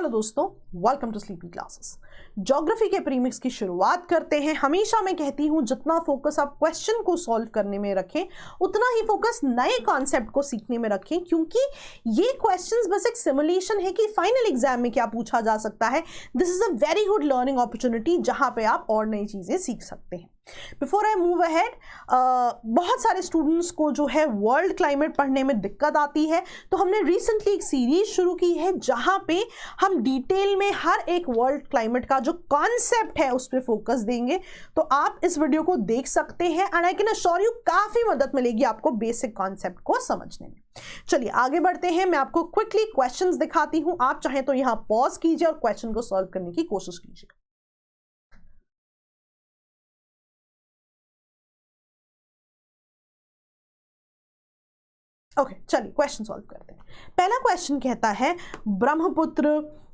Hello दोस्तों, welcome to sleepy classes. Geography के premix की शुरुआत करते हैं। हमेशा मैं कहती हूं जितना फोकस आप क्वेश्चन को सॉल्व करने में रखें उतना ही फोकस नए कॉन्सेप्ट को सीखने में रखें, क्योंकि ये क्वेश्चंस बस एक सिमुलेशन है कि फाइनल एग्जाम में क्या पूछा जा सकता है। This is a very good learning opportunity जहां पे आप और नई चीजें सीख सकते हैं। बिफोर आई मूव अहेड, बहुत सारे स्टूडेंट्स को जो है वर्ल्ड क्लाइमेट पढ़ने में दिक्कत आती है, तो हमने रिसेंटली एक सीरीज शुरू की है जहां पे हम डिटेल में हर एक वर्ल्ड क्लाइमेट का जो कॉन्सेप्ट है उस पर फोकस देंगे। तो आप इस वीडियो को देख सकते हैं and I can assure you काफी मदद मिलेगी आपको बेसिक कॉन्सेप्ट को समझने में। चलिए आगे बढ़ते हैं। मैं आपको क्विकली क्वेश्चंस दिखाती हूं, आप चाहें तो यहां पॉज कीजिए और क्वेश्चन को सॉल्व करने की कोशिश कीजिए। ओके, चलिए क्वेश्चन सॉल्व करते हैं। पहला क्वेश्चन कहता है ब्रह्मपुत्र,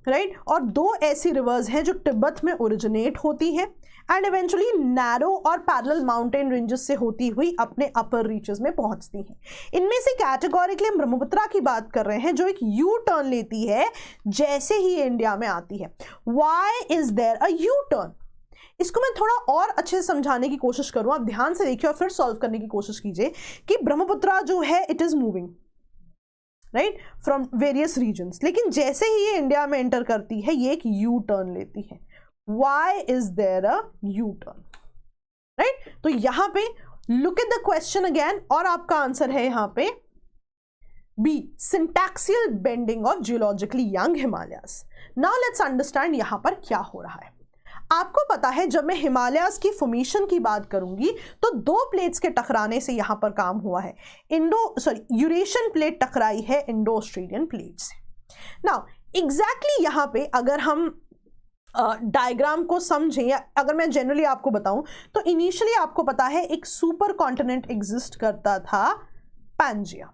राइट, और दो ऐसी रिवर्स हैं जो तिब्बत में ओरिजिनेट होती हैं एंड इवेंचुअली नैरो और पैरेलल माउंटेन रेंजेस से होती हुई अपने अपर रीचेस में पहुंचती हैं। इनमें से कैटेगोरिकली हम ब्रह्मपुत्रा की बात कर रहे हैं जो एक यू टर्न लेती है जैसे ही इंडिया में आती है। Why is there a U turn? इसको मैं थोड़ा और अच्छे से समझाने की कोशिश करूं, आप ध्यान से देखिए और फिर सॉल्व करने की कोशिश कीजिए कि ब्रह्मपुत्रा जो है it is moving right from various reasons, लेकिन जैसे ही ये इंडिया में एंटर करती है ये एक यू टर्न लेती है। Why is there a U turn? Right, तो यहां पे look at the question again और आपका आंसर है यहां पे B, syntaxial bending of geologically young Himalayas. Now let's understand यहां पर क्या हो रहा है। आपको पता है जब मैं हिमालयाज की फॉर्मेशन की बात करूंगी तो दो प्लेट्स के टकराने से यहां पर काम हुआ है। यूरेशियन प्लेट टकराई है इंडो ऑस्ट्रेलियन प्लेट से। नाउ एग्जैक्टली यहां पे अगर हम डायग्राम को समझें या अगर मैं जनरली आपको बताऊं तो इनिशियली आपको पता है एक सुपर कॉन्टिनेंट एग्जिस्ट करता था, पैंजिया।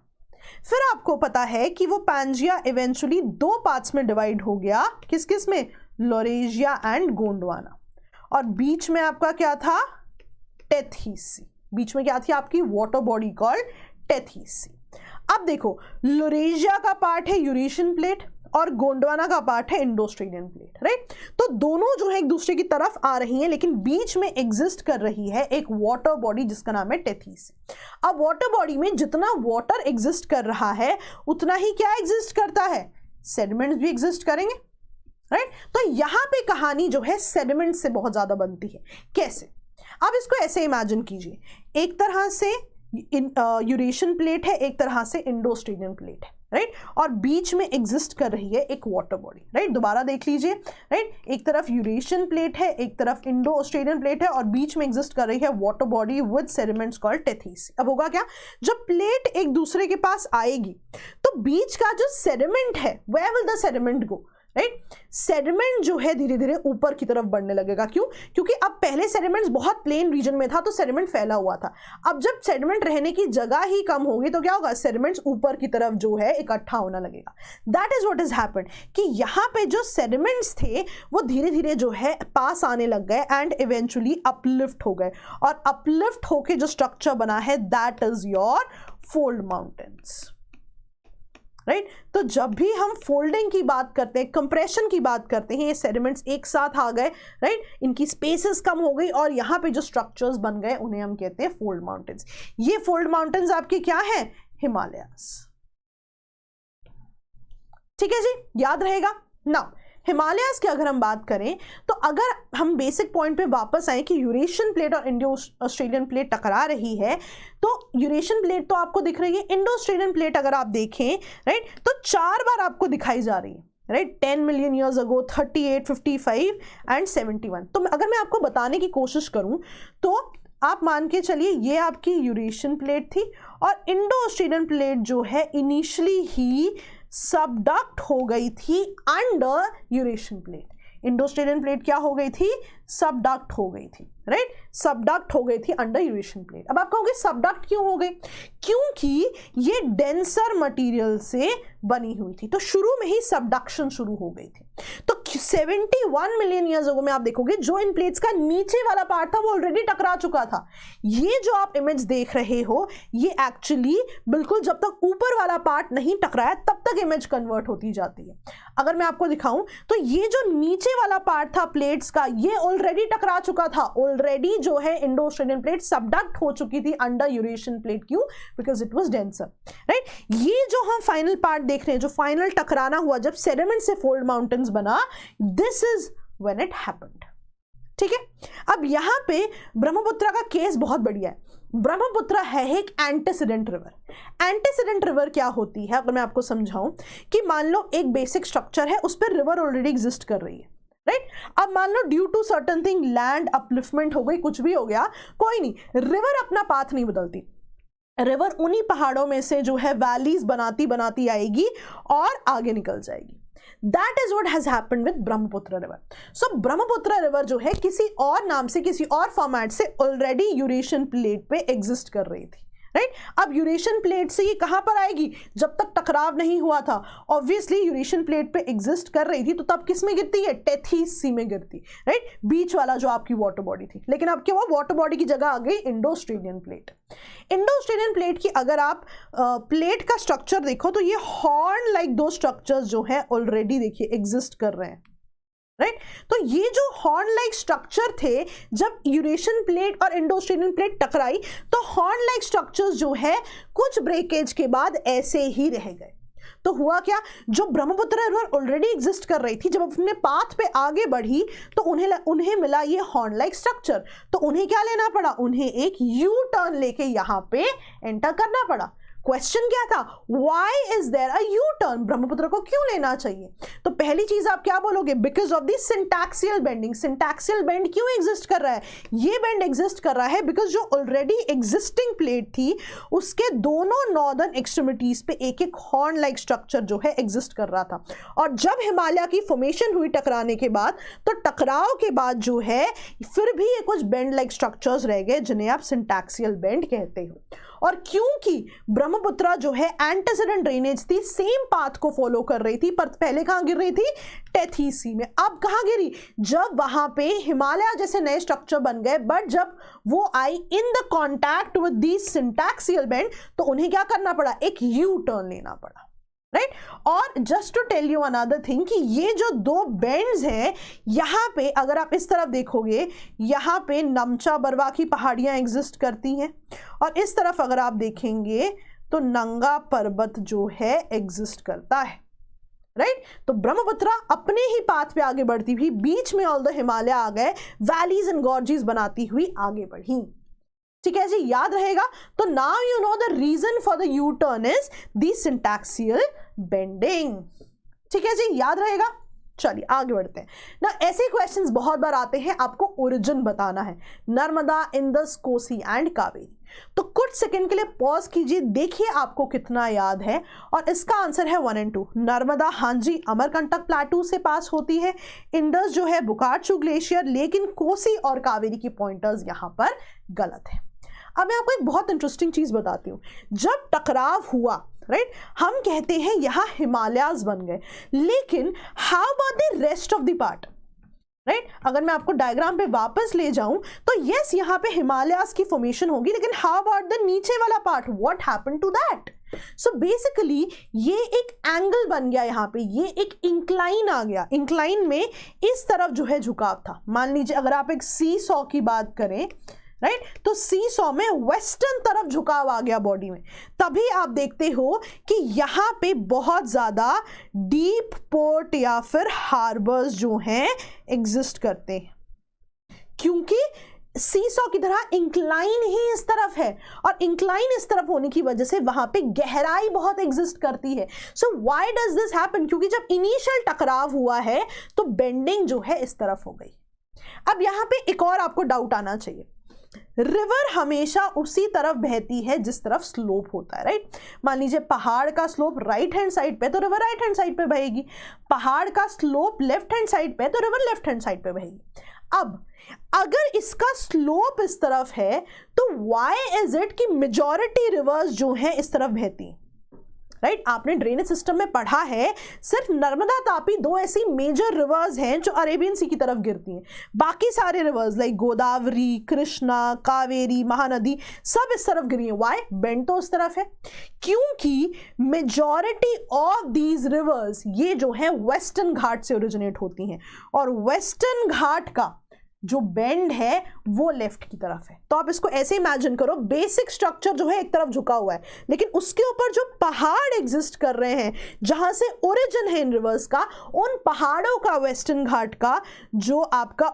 फिर आपको पता है कि वो पैंजिया इवेंचुअली दो पार्ट्स में डिवाइड हो गया, किस किस में? Laurasia and Gondwana. और बीच में आपका क्या था? टेथीस सी। बीच में क्या थी आपकी? वाटर बॉडी कॉल्ड टेथीस सी। अब देखो, लॉरेशिया का पार्ट है यूरेशियन प्लेट और गोंडवाना का पार्ट है इंडो ऑस्ट्रेलियन प्लेट, राइट। तो दोनों जो है एक दूसरे की तरफ आ रही हैं, लेकिन बीच में एग्जिस्ट कर रही है एक वाटर बॉडी जिसका नाम है टेथीस। अब वाटर बॉडी में जितना वाटर एग्जिस्ट कर रहा है उतना ही क्या एग्जिस्ट करता है? सेडिमेंट्स भी एग्जिस्ट करेंगे, राइट। तो यहां पे कहानी जो है सेडिमेंट से बहुत ज्यादा बनती है। कैसे? आप इसको ऐसे इमेजिन कीजिए, एक तरह से यूरेशियन प्लेट है, एक तरह से इंडो ऑस्ट्रेलियन प्लेट है, राइट, और बीच में एग्जिस्ट कर रही है एक वाटर बॉडी, राइट। दोबारा देख लीजिए, राइट, एक तरफ यूरेशियन प्लेट है, एक तरफ इंडो ऑस्ट्रेलियन प्लेट है और बीच में एग्जिस्ट कर रही है water body with sediments called Tethys. अब होगा क्या? जब प्लेट एक दूसरे के पास आएगी तो बीच का जो सेडिमेंट है, where will the sediment go? Right, sediment जो है धीरे धीरे ऊपर की तरफ बढ़ने लगेगा। क्यों? क्योंकि अब पहले सेडिमेंट्स बहुत प्लेन रीजन में था तो सेडिमेंट फैला हुआ था। अब जब सेडिमेंट रहने की जगह ही कम होगी तो क्या होगा? सेडिमेंट्स ऊपर की तरफ जो है इकट्ठा होना लगेगा। That is what is happened कि यहाँ पे जो सेडिमेंट्स थे वो धीरे धीरे जो है पास आने लग गए एंड इवेंचुअली अपलिफ्ट हो गए, और अपलिफ्ट होके जो स्ट्रक्चर बना है that is your fold mountains, right. तो जब भी हम फोल्डिंग की बात करते हैं, कंप्रेशन की बात करते हैं, ये सेडिमेंट्स एक साथ आ गए, राइट, इनकी स्पेसेस कम हो गई और यहाँ पे जो स्ट्रक्चर्स बन गए उन्हें हम कहते हैं फोल्ड माउंटेन्स। ये फोल्ड माउंटेन्स आपके क्या है? हिमालयास। ठीक है जी, याद रहेगा। नाउ हिमालयाज की अगर हम बात करें तो अगर हम बेसिक पॉइंट पे वापस आए कि यूरेशियन प्लेट और इंडो ऑस्ट्रेलियन प्लेट टकरा रही है, तो यूरेशियन प्लेट तो आपको दिख रही है, इंडो ऑस्ट्रेलियन प्लेट अगर आप देखें, राइट, तो 4 बार आपको दिखाई जा रही है, right. 10 million years ago, 38, 55 and 71। तो अगर मैं आपको बताने की कोशिश करूं तो आप मान के चलिए ये आपकी यूरेशियन प्लेट थी और इंडो ऑस्ट्रेलियन प्लेट जो है इनिशियली ही सबडक्ट हो गई थी under Eurasian plate. Indo Australian plate क्या हो गई थी? सबडक्ट हो गई थी, राइट, सबडक्ट हो गई थी अंडर यूरेशियन प्लेट। अब आप कहोगे सबडक्ट क्यों हो गई? क्योंकि ये डेंसर मटेरियल से बनी हुई थी, तो शुरू में ही सबडक्शन शुरू हो गई थी। तो 71 मिलियन ईयर्स अगो में आप देखोगे जो इन प्लेट्स का नीचे वाला पार्ट था वो ऑलरेडी टकरा चुका था। ये जो आप इमेज देख रहे हो ये एक्चुअली बिल्कुल जब तक ऊपर वाला पार्ट नहीं टकराया तब तक इमेज कन्वर्ट होती जाती है। अगर मैं आपको दिखाऊं तो ये जो नीचे वाला पार्ट था प्लेट्स का ये ऑलरेडी टकरा चुका था, ऑलरेडी जो है इंडो ऑस्ट्रेलियन प्लेट सबडक्ट हो चुकी थी अंडर यूरेशियन प्लेट। क्यों? Because it was denser, right. ये जो हम फाइनल पार्ट देख रहे हैं, जो फाइनल टकराना हुआ जब सेडिमेंट से फोल्ड माउंटेन्स बना, this is when it happened. ठीक है, अब यहां पे ब्रह्मपुत्र का केस बहुत बढ़िया है। ब्रह्मपुत्र है एक एंटीसीडेंट रिवर। एंटीसीडेंट रिवर क्या होती है, अगर मैं आपको समझाऊं कि मान लो एक बेसिक स्ट्रक्चर है, उस पर रिवर ऑलरेडी एग्जिस्ट कर रही है, राइट। अब मान लो due to certain thing land upliftment हो गई, कुछ भी हो गया, कोई नहीं, रिवर अपना पाथ नहीं बदलती। रिवर उन्हीं पहाड़ों में से जो है वैलीज बनाती बनाती आएगी और आगे निकल जाएगी। That is what has happened with Brahmaputra river. So Brahmaputra river जो है किसी और नाम से, किसी और फॉर्मेट से ऑलरेडी यूरेशियन प्लेट पे एग्जिस्ट कर रही थी, राइट। अब यूरेशियन प्लेट से ये कहां पर आएगी? जब तक टकराव नहीं हुआ था ऑब्वियसली यूरेशियन प्लेट पे एग्जिस्ट कर रही थी, तो तब किस में गिरती है? टेथीस सी में गिरती, राइट, बीच वाला जो आपकी वाटर बॉडी थी। लेकिन अब क्या हुआ? वाटर बॉडी की जगह आ गई Indo Australian plate. Indo Australian plate की अगर आप प्लेट का स्ट्रक्चर देखो तो ये हॉर्न लाइक दो स्ट्रक्चर्स जो है ऑलरेडी देखिए एग्जिस्ट कर रहे हैं, राइट। तो ये जो हॉर्न लाइक स्ट्रक्चर थे, जब यूरेशियन प्लेट और इंडो ऑस्ट्रेलियन प्लेट टकराई तो हॉर्न लाइक स्ट्रक्चर्स जो है कुछ ब्रेकेज के बाद ऐसे ही रह गए। तो हुआ क्या? जो ब्रह्मपुत्र रिवर ऑलरेडी एग्जिस्ट कर रही थी, जब अपने पाथ पे आगे बढ़ी तो उन्हें मिला ये हॉर्न लाइक स्ट्रक्चर। तो उन्हें क्या लेना पड़ा? उन्हें एक यू टर्न लेके यहां पे एंटर करना पड़ा। क्वेश्चन क्या था? Why is there a U turn? Brahmaputra को क्यों लेना चाहिए? तो पहली चीज आप क्या बोलोगे? Because of the syntaxial bending. Syntaxial bend क्यों एग्जिस्ट कर रहा है? ये बेंड एग्जिस्ट कर रहा है बिकॉज जो ऑलरेडी एग्जिस्टिंग प्लेट थी उसके दोनों नॉर्दर्न एक्सट्रीमिटीज पे एक एक हॉर्न लाइक स्ट्रक्चर जो है एग्जिस्ट कर रहा था। और जब हिमालय की फॉर्मेशन हुई टकराने के बाद, तो टकराव के बाद जो है फिर भी ये कुछ बेंड लाइक स्ट्रक्चर्स रह गए जिन्हें आप सिंटैक्सियल बेंड कहते हो। और क्योंकि ब्रह्मपुत्र जो है एंटीसीडेंट ड्रेनेज थी, सेम पाथ को फॉलो कर रही थी, पर पहले कहां गिर रही थी? टेथीस सी में। अब कहां गिरी? जब वहां पे हिमालय जैसे नए स्ट्रक्चर बन गए, बट जब वो आई in the contact with the syntaxial bend तो उन्हें क्या करना पड़ा? एक यू टर्न लेना पड़ा, राइट। और just to tell you another thing कि ये जो दो बेंड्स हैं, यहां पे अगर आप इस तरफ देखोगे, यहां पे नमचा बरवा की पहाड़ियां एग्जिस्ट करती हैं, और इस तरफ अगर आप देखेंगे तो नंगा पर्वत जो है एग्जिस्ट करता है, राइट। तो ब्रह्मपुत्र अपने ही पाथ पे आगे बढ़ती हुई बीच में ऑल द हिमालय आ गए, वैलीज एंड गॉर्जेस बनाती हुई आगे बढ़ी। ठीक है जी, याद रहेगा। तो now you know the reason for the U turn is the syntaxial bending. ठीक है जी, याद रहेगा। चलिए आगे बढ़ते हैं ना। ऐसे क्वेश्चंस बहुत बार आते हैं, आपको ओरिजिन बताना है। Narmada, Indus, Kosi and Kaveri. तो कुछ सेकंड के लिए पॉज कीजिए, देखिए आपको कितना याद है। और इसका आंसर है 1 and 2। नर्मदा हाँ जी अमरकंटक प्लेटू से पास होती है। इंडस जो है बुकार्चू ग्लेशियर, लेकिन कोसी और कावेरी की पॉइंटर्स यहां पर गलत है। अब मैं आपको एक बहुत इंटरेस्टिंग चीज बताती हूँ। जब टकराव हुआ, राइट, हम कहते हैं यहां हिमालयाज बन गए, लेकिन how about the rest of the part, right. अगर मैं आपको डायग्राम पे वापस ले जाऊं तो यस यहाँ पे हिमालयाज की फॉर्मेशन होगी, लेकिन हाउ अबाउट द नीचे वाला part, what happened to that? So basically ये एक एंगल बन गया, यहाँ पे ये एक इंक्लाइन आ गया। इंक्लाइन में इस तरफ जो है झुकाव था। मान लीजिए अगर आप एक सी सॉ की बात करें, राइट, तो सी सॉ में वेस्टर्न तरफ झुकाव आ गया बॉडी में। तभी आप देखते हो कि यहां पे बहुत ज्यादा डीप पोर्ट या फिर हार्बर्स जो हैं एग्जिस्ट करते हैं, क्योंकि सी सॉ की तरह इंक्लाइन ही इस तरफ है, और इंक्लाइन इस तरफ होने की वजह से वहां पे गहराई बहुत एग्जिस्ट करती है। So why does this happen? क्योंकि जब इनिशियल टकराव हुआ है तो बेंडिंग जो है इस तरफ हो गई। अब यहां पे एक और आपको डाउट आना चाहिए। रिवर हमेशा उसी तरफ बहती है जिस तरफ स्लोप होता है, राइट। मान लीजिए पहाड़ का स्लोप राइट हैंड साइड पे तो रिवर राइट हैंड साइड पे बहेगी, पहाड़ का स्लोप लेफ्ट हैंड साइड पे तो रिवर लेफ्ट हैंड साइड पे बहेगी। अब अगर इसका स्लोप इस तरफ है तो व्हाई इज इट कि मेजॉरिटी रिवर्स जो है इस तरफ बहती हैं, राइट। आपने ड्रेनेज सिस्टम में पढ़ा है सिर्फ नर्मदा तापी दो ऐसी मेजर रिवर्स हैं जो अरेबियन सी की तरफ गिरती हैं। बाकी सारे रिवर्स लाइक गोदावरी, कृष्णा, कावेरी, महानदी सब इस तरफ गिरी हैं। व्हाई? बेंड तो उस तरफ है, क्योंकि मेजॉरिटी ऑफ दीज रिवर्स ये जो है वेस्टर्न घाट से ओरिजिनेट होती हैं और वेस्टर्न घाट का जो बेंड है वो लेफ्ट की तरफ है। तो आप इसको ऐसे इमेजिन करो, बेसिक स्ट्रक्चर जो है एक तरफ झुका हुआ है, लेकिन उसके ऊपर जो पहाड़ एग्जिस्ट कर रहे हैं जहां से ओरिजिन है इन रिवर्स का, उन पहाड़ों का वेस्टर्न घाट का जो आपका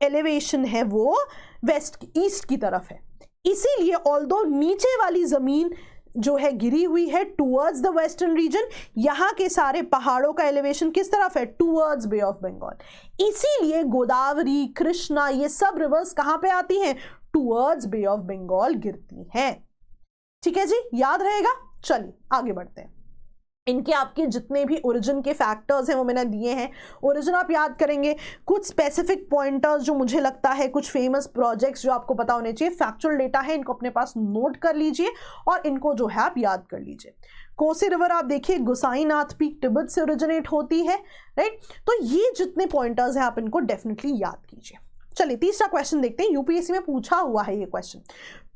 एलिवेशन है वो वेस्ट ईस्ट की तरफ है। इसीलिए ऑल्दो नीचे वाली जमीन जो है गिरी हुई है टूवर्ड्स द वेस्टर्न रीजन, यहां के सारे पहाड़ों का एलिवेशन किस तरफ है? Towards Bay of Bengal. इसीलिए गोदावरी, कृष्णा ये सब रिवर्स कहां पे आती हैं? टूवर्ड्स बे ऑफ बंगाल गिरती हैं। ठीक है जी, याद रहेगा। चलिए आगे बढ़ते हैं। इनके आपके जितने भी ओरिजिन के फैक्टर्स हैं वो मैंने दिए हैं। ओरिजिन आप याद करेंगे, कुछ स्पेसिफिक पॉइंटर्स जो मुझे लगता है, कुछ फेमस प्रोजेक्ट्स जो आपको पता होने चाहिए, फैक्चुअल डेटा है, इनको अपने पास नोट कर लीजिए और इनको जो है आप याद कर लीजिए। कोसी रिवर आप देखिए गोसाईनाथ पीक तिब्बत से ओरिजिनेट होती है, राइट। तो ये जितने पॉइंटर्स हैं आप इनको डेफिनेटली याद कीजिए। चलिए तीसरा क्वेश्चन देखते हैं, यूपीएससी में पूछा हुआ है ये क्वेश्चन।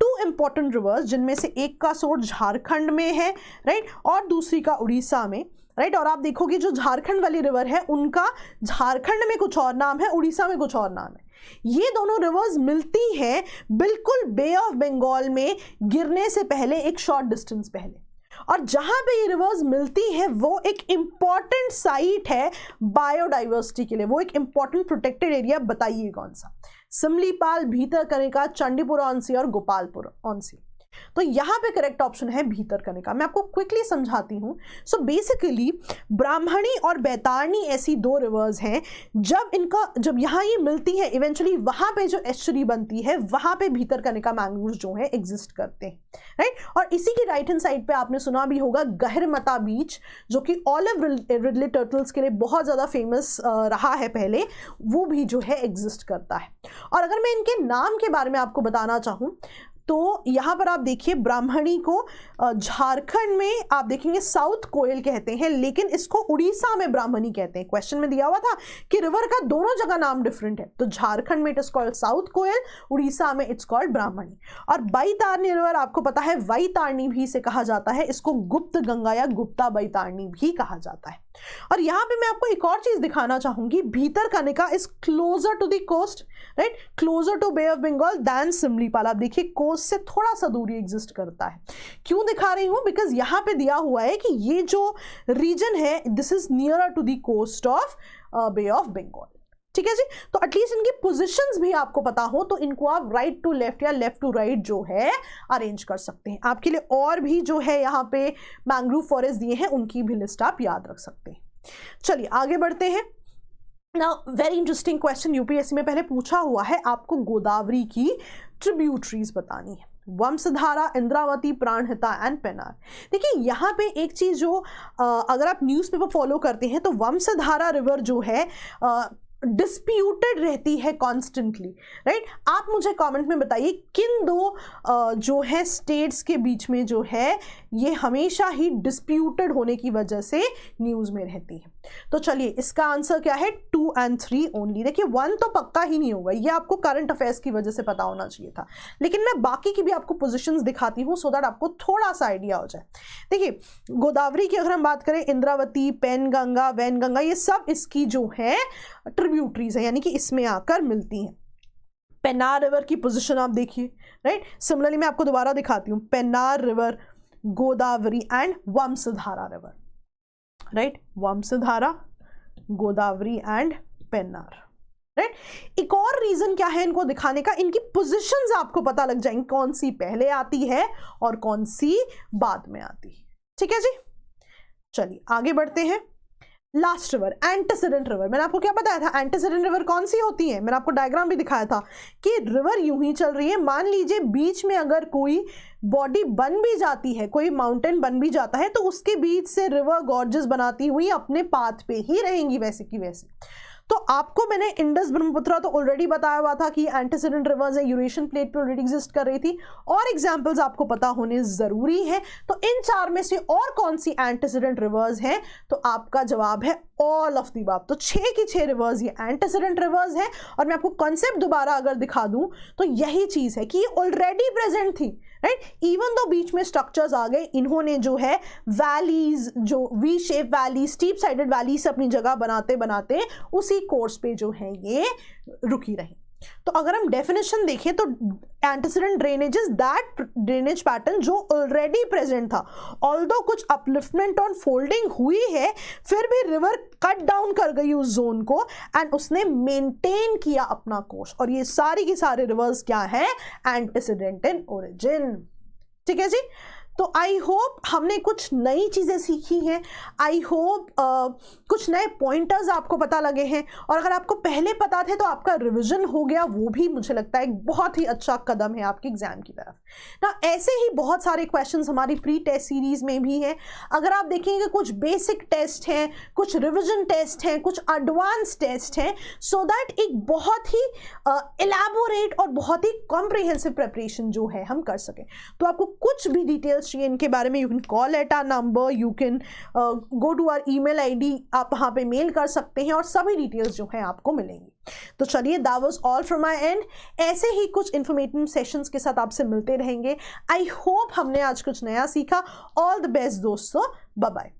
टू इंपॉर्टेंट रिवर्स जिनमें से एक का सोर्स झारखंड में है, राइट, और दूसरी का उड़ीसा में, राइट। और आप देखोगे जो झारखंड वाली रिवर है उनका झारखंड में कुछ और नाम है, उड़ीसा में कुछ और नाम है। ये दोनों रिवर्स मिलती है बिल्कुल बे ऑफ बंगाल में गिरने से पहले, एक शॉर्ट डिस्टेंस पहले। और जहां पे ये रिवर्स मिलती है वो एक इंपॉर्टेंट साइट है बायोडाइवर्सिटी के लिए, वो एक इंपॉर्टेंट प्रोटेक्टेड एरिया। बताइए कौन सा? सिमलीपाल, भीतरकनिका, चंडीपुर ऑन-सी और गोपालपुर ऑन-सी। तो यहां पे करेक्ट ऑप्शन है भीतरकनिका। मैं आपको क्विकली समझाती हूं। सो बेसिकली ब्राह्मणी और बैतारणी ऐसी दो रिवर्स हैं, जब यहां ये मिलती है इवेंचुअली वहां पे जो एस्चुरी बनती है वहां पे भीतरकनिका मैंग्रोव्स जो है एग्जिस्ट करते हैं, राइट। और इसी की राइट हैंड साइड पे आपने सुना भी होगा गहरमता बीच, जो कि ऑलिव रिडले टर्टल्स के लिए बहुत ज्यादा फेमस रहा है पहले, वो भी जो है एग्जिस्ट करता है। और अगर मैं इनके नाम के बारे में आपको बताना चाहूं तो यहां पर आप देखिए ब्राह्मणी को झारखंड में आप देखेंगे साउथ कोयल कहते हैं, लेकिन इसको उड़ीसा में ब्राह्मणी कहते हैं। क्वेश्चन में दिया हुआ था कि रिवर का दोनों जगह नाम डिफरेंट है, तो झारखंड में इट इज कॉल्ड साउथ कोयल, उड़ीसा में इट्स कॉल्ड ब्राह्मणी। और बैतारणी रिवर आपको पता है वैतारणी भी इसे कहा जाता है, इसको गुप्त गंगा या गुप्ता बैतारणी भी कहा जाता है। और यहां पे मैं आपको एक और चीज दिखाना चाहूंगी, Bhitarkanika is closer to the coast, right, closer to Bay of Bengal than Similipal. आप देखिए कोस्ट से थोड़ा सा दूरी एग्जिस्ट करता है। क्यों दिखा रही हूं? बिकॉज यहां पे दिया हुआ है कि ये जो रीजन है this is nearer to the coast of Bay of Bengal. ठीक है जी। तो एटलीस्ट इनकी पोजीशंस भी आपको पता हो तो इनको आप राइट टू लेफ्ट या लेफ्ट टू राइट जो है अरेंज कर सकते हैं। आपके लिए और भी जो है यहाँ पे मैंग्रोव फॉरेस्ट दिए हैं, उनकी भी लिस्ट आप याद रख सकते हैं। चलिए आगे बढ़ते हैं। Now very interesting question UPSC में पहले पूछा हुआ है, आपको गोदावरी की ट्रिब्यूटरीज बतानी है। वंशधारा, इंद्रावती, प्राणहिता एंड पेनार। देखिए यहाँ पे एक चीज जो अगर आप न्यूज़पेपर फॉलो करते हैं तो वंशधारा रिवर जो है डिस्प्यूटेड रहती है कॉन्स्टेंटली, राइट। आप मुझे कमेंट में बताइए किन दो जो है स्टेट्स के बीच में जो है ये हमेशा ही डिस्प्यूटेड होने की वजह से न्यूज़ में रहती है। तो चलिए इसका आंसर क्या है? 2 और 3 ओनली। देखिए 1 तो पक्का ही नहीं होगा, ये आपको करंट अफेयर्स की वजह से पता होना चाहिए था, लेकिन मैं बाकी की भी आपको पोजीशंस दिखाती हूँ सो दैट आपको थोड़ा सा आइडिया हो जाए। देखिए गोदावरी की अगर हम बात करें, इंद्रावती, पेनगंगा, वैनगंगा, ये सब इसकी जो है ट्रिब्यूटरीज है, यानी कि इसमें आकर मिलती हैं। पेन्नार रिवर की पोजीशन आप देखिए, राइट। सिमिलरली मैं आपको दोबारा दिखाती हूँ, Pennar river, Godavari and Vamsadhara river, right. Vamsadhara, Godavari and Pennar, right. एक और रीजन क्या है इनको दिखाने का, इनकी पोजीशंस आपको पता लग जाएंगी कौन सी पहले आती है और कौन सी बाद में आती है। ठीक है जी। चलिए आगे बढ़ते हैं। Last river, antecedent river. मैंने आपको क्या बताया था, एंटीसीडेंट रिवर कौन सी होती है? मैंने आपको डायग्राम भी दिखाया था कि रिवर यूं ही चल रही है, मान लीजिए बीच में अगर कोई बॉडी बन भी जाती है, कोई माउंटेन बन भी जाता है, तो उसके बीच से रिवर गॉर्जेस बनाती हुई अपने पाथ पे ही रहेंगी वैसे की वैसे। तो आपको मैंने इंडस ब्रह्मपुत्र तो ऑलरेडी बताया हुआ था कि एंटीसीडेंट रिवर्स है, यूरेशियन प्लेट पे ऑलरेडी एग्जिस्ट कर रही थी, और एग्जांपल्स आपको पता होने जरूरी है। तो इन 4 में से और कौन सी एंटीसीडेंट रिवर्स है, तो आपका जवाब है ऑल ऑफ द अबव। तो 6 की 6 रिवर्स ये एंटीसीडेंट रिवर्स है। और मैं आपको कॉन्सेप्ट दोबारा अगर दिखा दूं तो यही चीज है कि ये ऑलरेडी प्रेजेंट थी, राइट। इवन दो बीच में स्ट्रक्चर्स आ गए, इन्होंने जो है वैलीज, जो V shape valley, steep sided valley से अपनी जगह बनाते बनाते उसी कोर्स पे जो है ये रुकी रही। तो अगर हम डेफिनेशन देखें तो antecedent drainage is that drainage pattern जो ऑलरेडी प्रेजेंट था। ऑल्दो कुछ अपलिफ्टमेंट और फोल्डिंग हुई है, फिर भी रिवर कट डाउन कर गई उस जोन को एंड उसने मेंटेन किया अपना कोर्स। और ये सारी की सारी रिवर्स क्या है, एंटीसीडेंट इन ओरिजिन। ठीक है जी। तो आई होप हमने कुछ नई चीज़ें सीखी हैं, आई होप कुछ नए पॉइंटर्स आपको पता लगे हैं, और अगर आपको पहले पता थे तो आपका रिवीजन हो गया, वो भी मुझे लगता है एक बहुत ही अच्छा कदम है आपके एग्जाम की तरफ ना। ऐसे ही बहुत सारे क्वेश्चंस हमारी प्री टेस्ट सीरीज में भी हैं। अगर आप देखेंगे कुछ बेसिक टेस्ट हैं, कुछ रिविजन टेस्ट हैं, कुछ एडवांस टेस्ट हैं, सो दैट एक बहुत ही एलैबोरेट और बहुत ही कॉम्प्रिहेंसिव प्रिपरेशन जो है हम कर सकें। तो आपको कुछ भी डिटेल्स चाहिए इनके बारे में, you can call at our number, you can go to our email ID, आप वहाँ पे मेल कर सकते हैं और सभी डिटेल्स जो है आपको मिलेंगी। तो चलिए, that was all from my and. ऐसे ही कुछ इंफॉर्मेटिव सेशंस के साथ आपसे मिलते रहेंगे। आई होप हमने आज कुछ नया सीखा। ऑल द बेस्ट दोस्तों, बाय बाय।